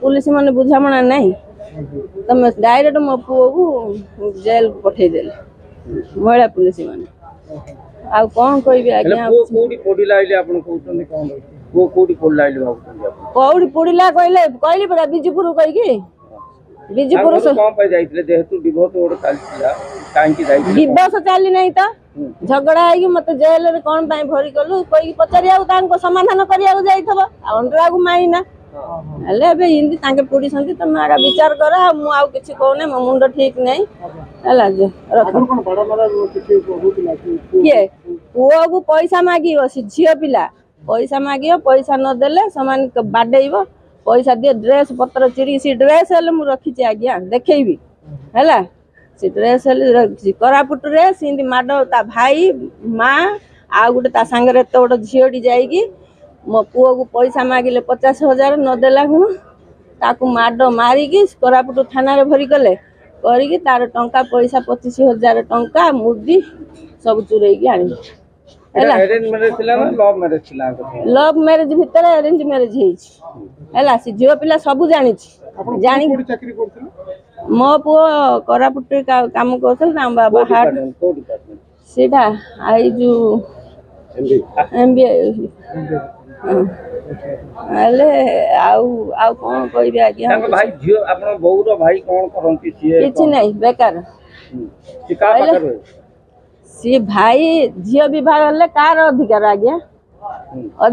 police मैंने बुझामणा नहीं तुम डायरेक्ट मो पुओ को जेल पठेदे महिला पुलिस मैंने आ कौन कहबी आज्ञा कोडी पोडी लाइले आपन कहउतनी कोन वो कोडी पोडी लाइले भाउतनी आपन कौड़ी पोड़िला कहली पड़ा बीजपुर कहीकि बीजपुर कौन पे जाइतले जेहेतु डिवोर्स ओड चलतिला काहे की जाइतले डिवोर्स चली नहीं तो झगड़ा है मत जेल रे कौन पाई भरी गलु कोई पचारिया तांको समाधान करिया जाइथबो आ अंडरा को माइना हले बे हिंदी तांके पुडी संती तुम आगा विचार कर मु आ किछि कहने मो मुंड ठीक नहीं हला जो अपन कोन बड़ा बड़ा किछि होतिला के पुओ को पैसा मागियो से झियो पिला पैसा मागियो पैसा न देले समान बाडेइबो पैसा दिए ड्रेस पत्र चिरी सी ड्रेस हेले मु रखी छी आज्ञा देखैबी हला सी ड्रेस हेले कोरापुट रे सिंदी माडो ता भाई माँ आ गुटे ता संगे तो गोटे झीटी जाइकी मो पुओ को पैसा मागिले 50,000 न देला हूँ ताकू माडो मारिकी कोरापुट थाना रे भरी कले करिकी तार टंका पैसा 25,000 टंका मुदी सब चुरैकी आनी एला अरेंज मैरिज थिला ना लव मैरिज थिला लव मैरिज भीतर अरेंज मैरिज हेछि हला से झियो पिला सब जानि छी जानि कोडी चाकरी करथिल मो पुओ कोरापुट काम करथल ना बाबा हाट को डिपार्टमेंट सीधा आई जो एमबीए अले आउ कौन कहबी आज्ञा तांको भाई झियो आपन बहुरो भाई कोन करंती सिए किछि नहीं बेकार सी का पाकर सी भाई झियो विभाग ले कार अधिकार आज्ञा